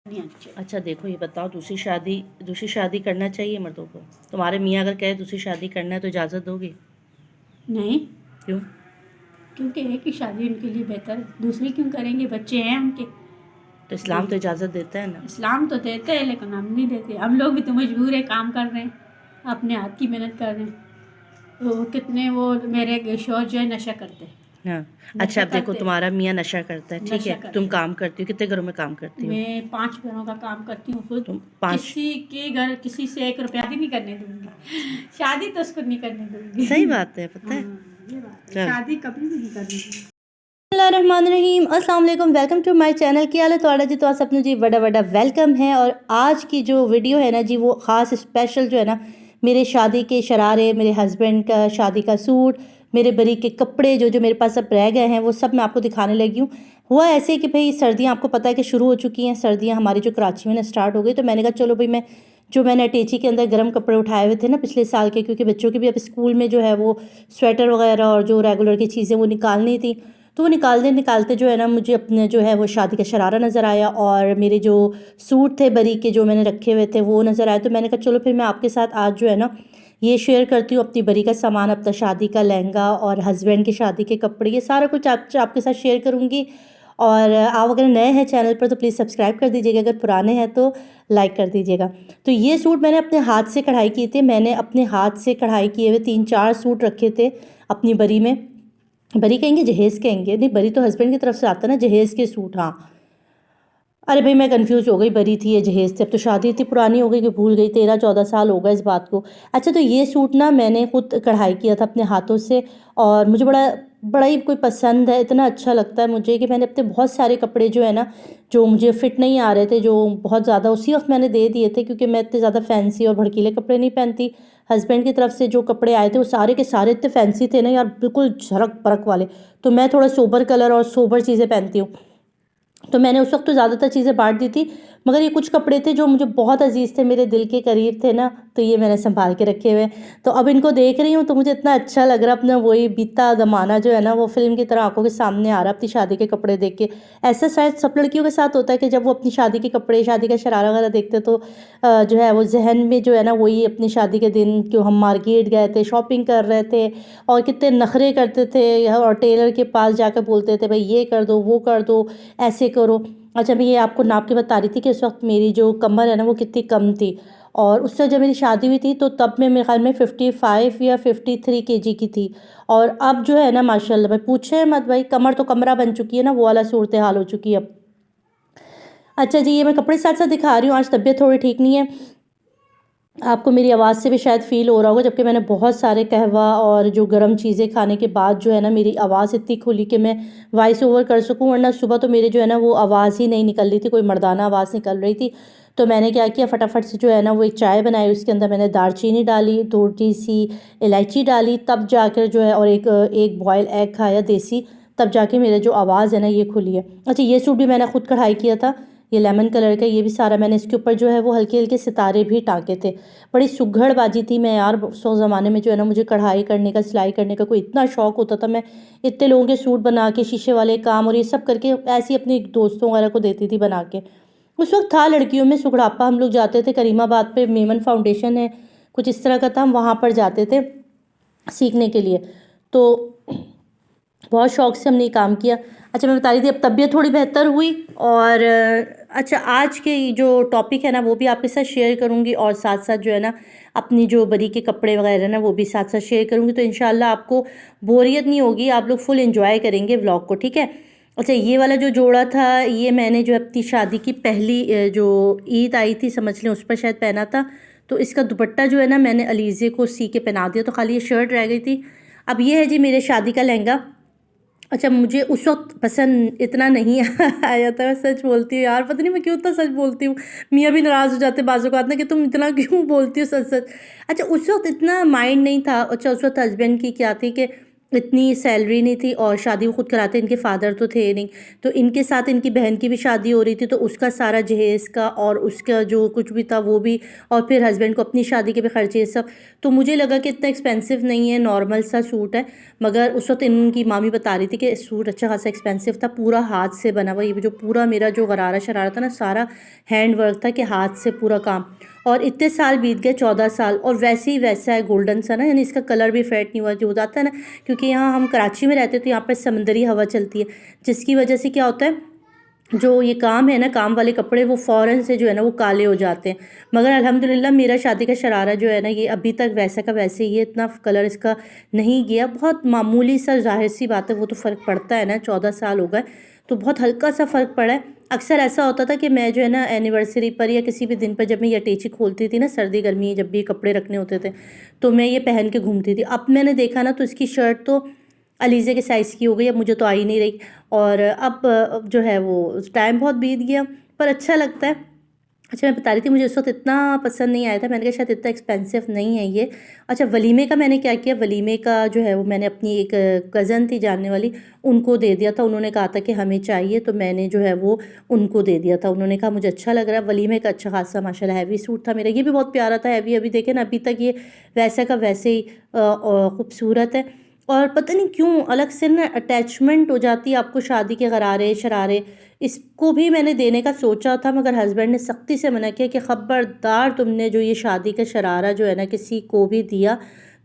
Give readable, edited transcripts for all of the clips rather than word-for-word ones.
नहीं अच्छे। अच्छा देखो, ये बताओ, दूसरी शादी करना चाहिए मर्दों को? तुम्हारे मियाँ अगर कहे दूसरी शादी करना है तो इजाज़त दोगी? नहीं, क्यों? क्योंकि एक ही शादी उनके लिए बेहतर है, दूसरी क्यों करेंगे, बच्चे हैं उनके। तो इस्लाम तो इजाज़त देता है ना। इस्लाम तो देते हैं लेकिन हम नहीं देते, हम लोग भी तो मजबूर है, काम कर रहे हैं, अपने हाथ की मेहनत कर रहे हैं। वो कितने वो मेरे शौहर जो है नशा करते हैं, हाँ। अच्छा, नशा अब देखो, करते हैं, तुम्हारा मियाँ नशा करता है, ठीक है, नशा तुम करते हैं। काम करती हो, कितने घरों में काम करती हो? मैं 5 घरों का काम करती हूँ खुद, तुम 5? किसी के घर किसी से 1 रुपया भी नहीं करने दूँगी। शादी तो उसको नहीं करने दूँगी। सही बात है, पता हाँ, है। ये बात है, चल। शादी कभी भी नहीं करनी दूँगी। बिस्मिल्लाहिर्रहमानिर्रहीम, अस्सलाम वालेकुम, वेलकम टू माय चैनल। क्या हाल है थोड़ा जी? तो आप सबने जी बड़ा बड़ा वेलकम है। और आज की जो वीडियो है ना जी, वो ख़ास स्पेशल जो है ना, मेरे शादी के शरारे, मेरे हस्बैंड का शादी का सूट, मेरे बरी के कपड़े जो जो मेरे पास अब रह गए हैं, वो सब मैं आपको दिखाने लगी हूँ। हुआ ऐसे कि भाई सर्दियाँ आपको पता है कि शुरू हो चुकी हैं, सर्दियाँ हमारी जो कराची में ना स्टार्ट हो गई। तो मैंने कहा चलो भाई, मैंने अटैची के अंदर गर्म कपड़े उठाए हुए थे ना पिछले साल के, क्योंकि बच्चों की भी अब स्कूल में जो है वो स्वेटर वगैरह और जो रेगुलर की चीज़ें वो निकालनी थी। तो वो निकालते निकालते जो है ना, मुझे अपने जो है वो शादी का शरारा नज़र आया, और मेरे जो सूट थे बरी के जो मैंने रखे हुए थे वो नज़र आए। तो मैंने कहा चलो फिर मैं आपके साथ आज जो है ना ये शेयर करती हूँ, अपनी बरी का सामान, अपना शादी का लहंगा और हस्बैंड की शादी के कपड़े, ये सारा कुछ आपके साथ शेयर करूँगी। और आप अगर नए हैं चैनल पर तो प्लीज़ सब्सक्राइब कर दीजिएगा, अगर पुराने हैं तो लाइक कर दीजिएगा। तो ये सूट मैंने अपने हाथ से कढ़ाई किए थे, मैंने अपने हाथ से कढ़ाई किए हुए 3-4 सूट रखे थे अपनी बरी में। बरी कहेंगे, जहेज़ कहेंगे, नहीं बरी तो हस्बैंड की तरफ से आता है ना, जहेज़ के सूट, हाँ। अरे भाई मैं कंफ्यूज हो गई, बरी थी या जहेज़ थे, अब तो शादी इतनी पुरानी हो गई कि भूल गई, 13-14 साल हो गए इस बात को। अच्छा, तो ये सूट ना मैंने खुद कढ़ाई किया था अपने हाथों से, और मुझे बड़ा बड़ा ही कोई पसंद है, इतना अच्छा लगता है मुझे कि मैंने अपने बहुत सारे कपड़े जो है ना, जो मुझे फिट नहीं आ रहे थे, जो बहुत ज़्यादा उसी वक्त मैंने दे दिए थे, क्योंकि मैं इतने ज़्यादा फैंसी और भड़कीले कपड़े नहीं पहनती। हस्बैंड की तरफ से जो कपड़े आए थे वो सारे के सारे इतने फैंसी थे ना यार, बिल्कुल झरक बरक वाले। तो मैं थोड़ा सोबर कलर और सोबर चीज़ें पहनती हूँ, तो मैंने उस वक्त तो ज़्यादातर चीज़ें बांट दी थी, मगर ये कुछ कपड़े थे जो मुझे बहुत अजीज़ थे, मेरे दिल के करीब थे ना, तो ये मैंने संभाल के रखे हुए हैं। तो अब इनको देख रही हूँ तो मुझे इतना अच्छा लग रहा है, अपना वही बीता ज़माना जो है ना वो फ़िल्म की तरह आंखों के सामने आ रहा है, अपनी शादी के कपड़े देख के। ऐसा शायद सब लड़कियों के साथ होता है कि जब वो अपनी शादी के कपड़े, शादी का शरारा वगैरह देखते तो जो है वो जहन में जो है ना वही अपनी शादी के दिन, क्यों हम मार्केट गए थे, शॉपिंग कर रहे थे और कितने नखरे करते थे, और टेलर के पास जाकर बोलते थे भाई ये कर दो, वो कर दो, ऐसे करो। अच्छा, मैं ये आपको नाप के बता रही थी कि उस वक्त मेरी जो कमर है ना वो कितनी कम थी, और उससे जब मेरी शादी हुई थी तो तब मैं मेरे ख्याल में 55 या 53 केजी की थी। और अब जो है ना माशाल्लाह भाई पूछे मत भाई, कमर तो कमरा बन चुकी है ना, वो वाला सूरत हाल हो चुकी है अब। अच्छा जी, ये मैं कपड़े साथ साथ दिखा रही हूँ, आज तबीयत थोड़ी ठीक नहीं है, आपको मेरी आवाज़ से भी शायद फ़ील हो रहा होगा, जबकि मैंने बहुत सारे कहवा और जो गर्म चीज़ें खाने के बाद जो है ना मेरी आवाज़ इतनी खुली कि मैं वॉइस ओवर कर सकूं, वरना सुबह तो मेरे जो है ना वो आवाज़ ही नहीं निकल रही थी, कोई मर्दाना आवाज़ निकल रही थी। तो मैंने क्या किया, फटाफट से जो है ना वो एक चाय बनाई, उसके अंदर मैंने दालचीनी डाली, थोड़ी सी इलायची डाली, तब जाकर जो है, और एक बॉयल एग खाया देसी, तब जाके मेरा जो आवाज़ है ना ये खुली है। अच्छा, ये सूट भी मैंने खुद कढ़ाई किया था, ये लेमन कलर का, ये भी सारा मैंने इसके ऊपर जो है वो हल्के हल्के सितारे भी टाँके थे। बड़ी सुघड़बाजी थी मैं यार, उस ज़माने में जो है ना मुझे कढ़ाई करने का, सिलाई करने का कोई इतना शौक़ होता था, मैं इतने लोगों के सूट बना के, शीशे वाले काम और ये सब करके ऐसे ही अपने दोस्तों वगैरह को देती थी बना के। उस वक्त था लड़कियों में सुघड़ापा, हम लोग जाते थे करीमाबाद पे, मेमन फाउंडेशन है कुछ इस तरह का था, हम वहाँ पर जाते थे सीखने के लिए। तो बहुत शौक से हमने ये काम किया। अच्छा, मैं बता रही थी अब तबीयत थोड़ी बेहतर हुई, और अच्छा आज के जो टॉपिक है ना वो भी आपके साथ शेयर करूँगी, और साथ साथ जो है ना अपनी जो बरी के कपड़े वगैरह ना वो भी साथ साथ शेयर करूँगी। तो इंशाल्लाह आपको बोरियत नहीं होगी, आप लोग फुल एंजॉय करेंगे व्लॉग को, ठीक है। अच्छा, ये वाला जो जोड़ा था ये मैंने जो अपनी शादी की पहली जो ईद आई थी समझ लें, उस पर शायद पहना था। तो इसका दुपट्टा जो है ना मैंने अलीज़े को सी के पहना दिया, तो खाली ये शर्ट रह गई थी। अब ये है जी मेरे शादी का लहंगा। अच्छा, मुझे उस वक्त पसंद इतना नहीं आया था, मैं सच बोलती हूँ यार, पता नहीं मैं क्यों इतना सच बोलती हूँ, मियाँ भी नाराज़ हो जाते बाज़ों का ना कि तुम इतना क्यों बोलती हो सच सच। अच्छा, उस वक्त इतना माइंड नहीं था। अच्छा, उस वक्त हस्बैंड की क्या थी कि इतनी सैलरी नहीं थी और शादी वो खुद कराते, इनके फादर तो थे नहीं, तो इनके साथ इनकी बहन की भी शादी हो रही थी, तो उसका सारा जहेज़ का और उसका जो कुछ भी था वो भी, और फिर हस्बैंड को अपनी शादी के भी खर्चे ये सब। तो मुझे लगा कि इतना एक्सपेंसिव नहीं है, नॉर्मल सा सूट है, मगर उस वक्त इनकी मामी बता रही थी कि सूट अच्छा खासा एक्सपेंसिव था, पूरा हाथ से बना हुआ। ये जो पूरा मेरा जो गरारा शरारा था ना, सारा हैंड वर्क था कि हाथ से पूरा काम। और इतने साल बीत गए, 14 साल, और वैसे ही वैसा है, गोल्डन सा ना, यानी इसका कलर भी फेड नहीं हुआ, जो हो जाता है ना, क्योंकि यहाँ हम कराची में रहते हैं तो यहाँ पर समंदरी हवा चलती है, जिसकी वजह से क्या होता है, जो ये काम है ना, काम वाले कपड़े वो फ़ौरन से जो है ना वो काले हो जाते हैं। मगर अल्हम्दुलिल्लाह मेरा शादी का शरारा जो है ना, ये अभी तक वैसा का वैसे ही है, इतना कलर इसका नहीं गया। बहुत मामूली सा, ज़ाहिर सी बात है, वो तो फ़र्क पड़ता है ना, 14 साल हो गए तो बहुत हल्का सा फ़र्क पड़ा है। अक्सर ऐसा होता था कि मैं जो है ना एनिवर्सरी पर या किसी भी दिन पर जब मैं ये अटैची खोलती थी ना, सर्दी गर्मी जब भी कपड़े रखने होते थे, तो मैं ये पहन के घूमती थी। अब मैंने देखा ना तो इसकी शर्ट तो अलीज़े के साइज़ की हो गई, अब मुझे तो आ ही नहीं रही। और अब जो है वो टाइम बहुत बीत गया, पर अच्छा लगता है। अच्छा, मैं बता रही थी मुझे उस वक्त इतना पसंद नहीं आया था, मैंने कहा शायद इतना एक्सपेंसिव नहीं है ये। अच्छा, वलीमे का मैंने क्या किया, वलीमे का जो है वो मैंने अपनी एक कज़न थी जानने वाली, उनको दे दिया था। उन्होंने कहा था कि हमें चाहिए, तो मैंने जो है वो उनको दे दिया था। उन्होंने कहा मुझे अच्छा लग रहा है, वलीमे का अच्छा खासा माशाल्लाह हैवी सूट था मेरा, ये भी बहुत प्यारा था, हैवी। अभी देखें ना, अभी तक ये वैसा का वैसे ही खूबसूरत है। और पता नहीं क्यों अलग से ना अटैचमेंट हो जाती है आपको शादी के गरारे शरारे। इसको भी मैंने देने का सोचा था, मगर हस्बैंड ने सख्ती से मना किया कि ख़बरदार तुमने जो ये शादी का शरारा जो है ना किसी को भी दिया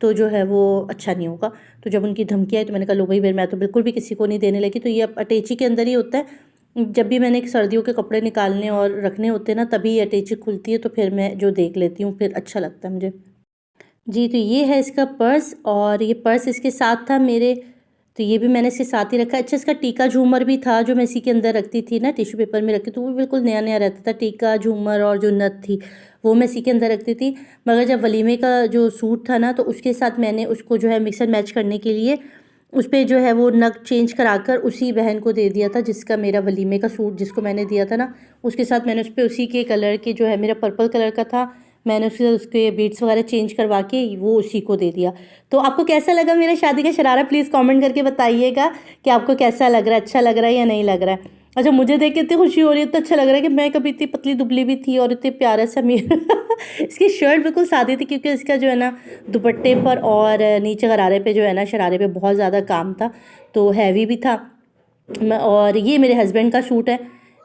तो जो है वो अच्छा नहीं होगा। तो जब उनकी धमकी आई तो मैंने कहा लो भाई, फिर मैं तो बिल्कुल भी किसी को नहीं देने लगी। तो ये अब अटैची के अंदर ही होता है, जब भी मैंने सर्दियों के कपड़े निकालने और रखने होते हैं ना, तभी ये अटैची खुलती है, तो फिर मैं जो देख लेती हूँ, फिर अच्छा लगता है मुझे। जी, तो ये है इसका पर्स, और ये पर्स इसके साथ था मेरे, तो ये भी मैंने इसके साथ ही रखा। अच्छा, इसका टीका झूमर भी था जो मैं इसी के अंदर रखती थी ना, टिश्यू पेपर में रखती, तो वो बिल्कुल नया नया रहता था। टीका झूमर और जो नथ थी वो मैं इसी के अंदर रखती थी। मगर जब वलीमे का जो सूट था ना, तो उसके साथ मैंने उसको जो है मिक्स एंड मैच करने के लिए उस पर जो है वो नग चेंज करा कर उसी बहन को दे दिया था, जिसका मेरा वलीमे का सूट जिसको मैंने दिया था ना, उसके साथ मैंने उस पर उसी के कलर के जो है, मेरा पर्पल कलर का था, मैंने उसके बीट्स वगैरह चेंज करवा के वो उसी को दे दिया। तो आपको कैसा लगा मेरा शादी का शरारा, प्लीज़ कमेंट करके बताइएगा कि आपको कैसा लग रहा है, अच्छा लग रहा है या नहीं लग रहा है। अच्छा, मुझे देख के इतनी खुशी हो रही है, इतना अच्छा लग रहा है कि मैं कभी इतनी पतली दुबली भी थी और इतने प्यारा सा मेरा इसकी शर्ट बिल्कुल सादी थी, क्योंकि इसका जो है ना दुपट्टे पर और नीचे गरारे पे जो है ना शरारे पे बहुत ज़्यादा काम था, तो हैवी भी था। और ये मेरे हस्बैंड का सूट है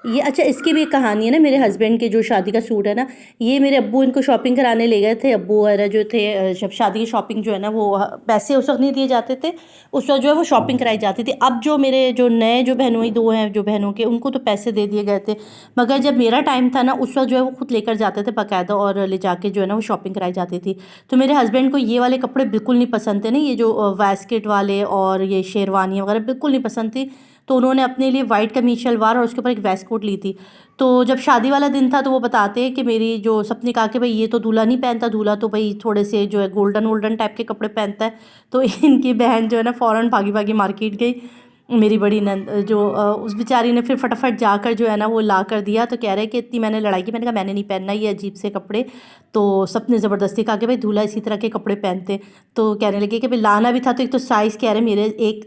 ये। अच्छा, इसकी भी एक कहानी है ना, मेरे हस्बैंड के जो शादी का सूट है ना, ये मेरे अब्बू इनको शॉपिंग कराने ले गए थे। अब्बू वगैरह जो थे, जब शादी की शॉपिंग जो है ना वो पैसे उस वक्त नहीं दिए जाते थे, उस वक्त जो है वो शॉपिंग कराई जाती थी। अब जो मेरे जो नए जो बहनोई दो हैं जो बहनों के, उनको तो पैसे दे दिए गए थे, मगर जब मेरा टाइम था ना उस वक्त जो है वो खुद लेकर जाते थे बाकायदा, और ले जाके जो है ना वो शॉपिंग कराई जाती थी। तो मेरे हस्बैंड को ये वाले कपड़े बिल्कुल नहीं पसंद थे ना, ये जो वैस्केट वाले और ये शेरवानियाँ वगैरह बिल्कुल नहीं पसंद थी। तो उन्होंने अपने लिए वाइट कमीज शलवार और उसके ऊपर एक वेस्ट कोट ली थी। तो जब शादी वाला दिन था तो वो बताते हैं कि मेरी जो सबने कहा कि भाई ये तो दूल्हा नहीं पहनता, दूल्हा तो भाई थोड़े से जो है गोल्डन वोल्डन टाइप के कपड़े पहनता है। तो इनकी बहन जो है ना फ़ौरन भागी भागी मार्केट गई, मेरी बड़ी नंद जो उस बेचारी ने फिर फटाफट जाकर जो है ना वो ला कर दिया। तो कह रहे कि इतनी मैंने लड़ाई की, मैंने कहा मैंने नहीं पहनना ये अजीब से कपड़े। तो सबने ज़बरदस्ती कहा कि भाई दूल्हा इसी तरह के कपड़े पहनते। तो कहने लगे कि भाई लाना भी था तो एक तो साइज़ कह रहे मेरे एक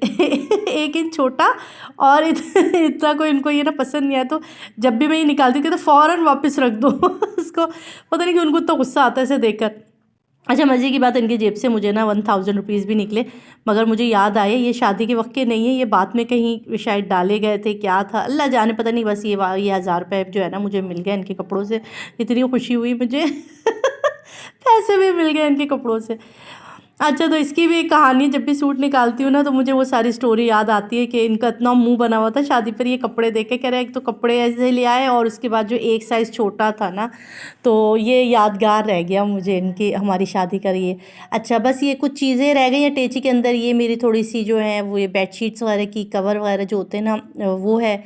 1 इंच छोटा, और इतना कोई इनको ये ना पसंद नहीं आया। तो जब भी मैं ये निकालती थी तो फ़ौरन वापस रख दो उसको, पता नहीं कि उनको तो गुस्सा आता है इसे देख कर। अच्छा, मज़े की बात, इनकी जेब से मुझे ना 1000 रुपीज़ भी निकले, मगर मुझे याद आए ये शादी के वक्त के नहीं है, ये बाद में कहीं शायद डाले गए थे, क्या था अल्लाह जाने, पता नहीं। बस ये 1000 रुपये जो है ना मुझे मिल गए इनके कपड़ों से, इतनी खुशी हुई मुझे पैसे भी मिल गए इनके कपड़ों से। अच्छा, तो इसकी भी एक कहानी, जब भी सूट निकालती हूँ ना तो मुझे वो सारी स्टोरी याद आती है कि इनका इतना मुंह बना हुआ था शादी पर, ये कपड़े देख के कह रहे एक तो कपड़े ऐसे ले आए और उसके बाद जो एक साइज़ छोटा था ना, तो ये यादगार रह गया मुझे इनकी हमारी शादी का ये। अच्छा, बस ये कुछ चीज़ें रह गई अटैची के अंदर, ये मेरी थोड़ी सी जो है वो ये बेडशीट्स वगैरह की कवर वगैरह जो होते हैं ना वो है।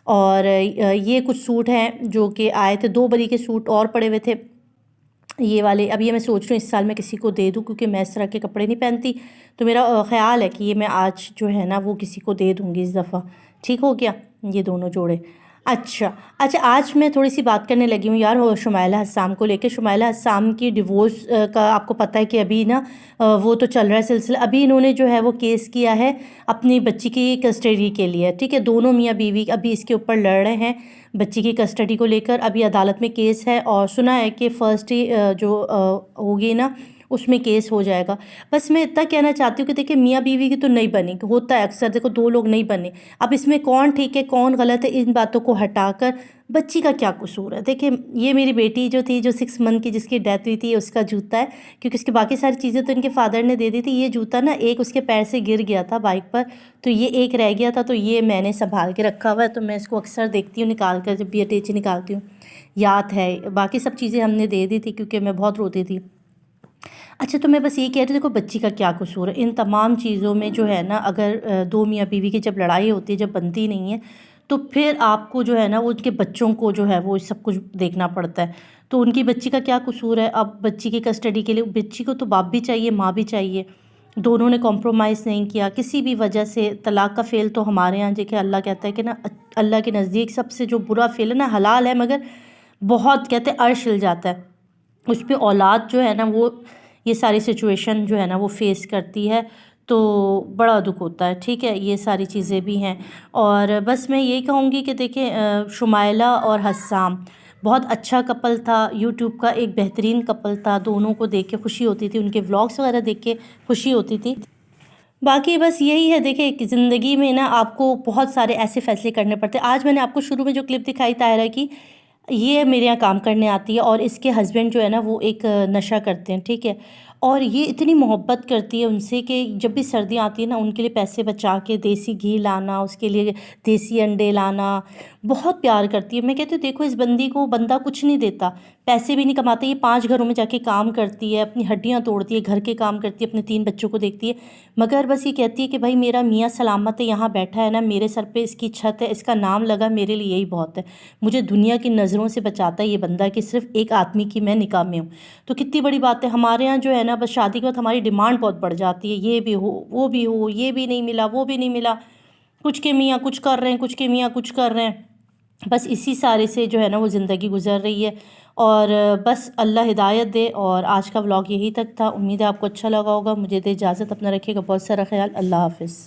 और ये कुछ सूट हैं जो कि आए थे, 2 बरी के सूट और पड़े हुए थे ये वाले। अब ये मैं सोच रही हूँ इस साल मैं किसी को दे दूँ, क्योंकि मैं इस तरह के कपड़े नहीं पहनती। तो मेरा ख़्याल है कि ये मैं आज जो है ना वो किसी को दे दूँगी इस दफ़ा। ठीक हो गया ये दोनों जोड़े। अच्छा, अच्छा आज मैं थोड़ी-सी बात करने लगी हूँ यार वो शुमाइला हसाम को लेके। शुमाइला हसाम की डिवोर्स का आपको पता है कि अभी ना वो तो चल रहा है सिलसिला। अभी इन्होंने जो है वो केस किया है अपनी बच्ची की कस्टडी के लिए, ठीक है? दोनों मियाँ-बीवी अभी इसके ऊपर लड़ रहे हैं बच्ची की कस्टडी को लेकर। अभी अदालत में केस है और सुना है कि फर्स्ट ही होगी ना उसमें केस हो जाएगा। बस मैं इतना कहना चाहती हूँ कि देखिए मियाँ बीवी की तो नहीं बनी, होता है अक्सर, देखो 2 लोग नहीं बने। अब इसमें कौन ठीक है कौन गलत है इन बातों को हटाकर बच्ची का क्या कसूर है। देखिए ये मेरी बेटी जो थी जो 6 मंथ की जिसकी डेथ हुई थी ये उसका जूता है, क्योंकि उसकी बाकी सारी चीज़ें तो इनके फादर ने दे दी थी। ये जूता ना एक उसके पैर से गिर गया था बाइक पर, तो ये एक रह गया था, तो ये मैंने संभाल के रखा हुआ है। तो मैं इसको अक्सर देखती हूँ निकाल कर, जब भी अटैची निकालती हूँ याद है। बाकी सब चीज़ें हमने दे दी थी क्योंकि मैं बहुत रोती थी। अच्छा, तो मैं बस ये कह रही थी देखो बच्ची का क्या कसूर है इन तमाम चीज़ों में जो है ना। अगर दो मियाँ बीवी की जब लड़ाई होती है, जब बनती नहीं है, तो फिर आपको जो है ना वो उनके बच्चों को जो है वो सब कुछ देखना पड़ता है। तो उनकी बच्ची का क्या कसूर है। अब बच्ची की कस्टडी के लिए बच्ची को तो बाप भी चाहिए माँ भी चाहिए, दोनों ने कॉम्प्रोमाइज़ नहीं किया किसी भी वजह से। तलाक़ का फ़ेल तो हमारे यहाँ देखिए अल्लाह कहता है कि ना अल्लाह के नज़दीक सबसे जो बुरा फ़ेल है ना हलाल है, मगर बहुत कहते हैं अर्श हिल जाता है उस पे औलाद जो है ना वो ये सारी सिचुएशन जो है ना वो फेस करती है, तो बड़ा दुख होता है। ठीक है, ये सारी चीज़ें भी हैं। और बस मैं यही कहूँगी कि देखिए शुमाइला और हस्साम बहुत अच्छा कपल था, यूट्यूब का एक बेहतरीन कपल था। दोनों को देख के खुशी होती थी, उनके व्लॉग्स वगैरह देख के खुशी होती थी। बाकी बस यही है, देखिए कि ज़िंदगी में ना आपको बहुत सारे ऐसे फ़ैसले करने पड़ते हैं। आज मैंने आपको शुरू में जो क्लिप दिखाई तायरा की, ये मेरे यहाँ काम करने आती है और इसके हस्बैंड जो है ना वो एक नशा करते हैं, ठीक है? और ये इतनी मोहब्बत करती है उनसे कि जब भी सर्दियाँ आती है ना उनके लिए पैसे बचा के देसी घी लाना, उसके लिए देसी अंडे लाना, बहुत प्यार करती है। मैं कहती हूँ देखो इस बंदी को बंदा कुछ नहीं देता, पैसे भी नहीं कमाता, ये 5 घरों में जाके काम करती है, अपनी हड्डियाँ तोड़ती है, घर के काम करती है, अपने 3 बच्चों को देखती है, मगर बस ये कहती है कि भाई मेरा मियाँ सलामत है, यहाँ बैठा है ना, मेरे सर पे इसकी छत है, इसका नाम लगा, मेरे लिए यही बहुत है। मुझे दुनिया की नज़रों से बचाता है ये बंदा कि सिर्फ एक आदमी की मैं निकाह में हूँ। तो कितनी बड़ी बात है। हमारे यहाँ जो है ना बस शादी के बाद हमारी डिमांड बहुत बढ़ जाती है, ये भी हो वो भी हो, ये भी नहीं मिला वो भी नहीं मिला, कुछ के मियाँ कुछ कर रहे हैं, कुछ के मियाँ कुछ कर रहे हैं। बस इसी सारे से जो है ना वो ज़िंदगी गुजर रही है। और बस अल्लाह हिदायत दे। और आज का व्लॉग यही तक था, उम्मीद है आपको अच्छा लगा होगा। मुझे दे इजाज़त, अपना रखिएगा बहुत सारा ख्याल। अल्लाह हाफ़िज़।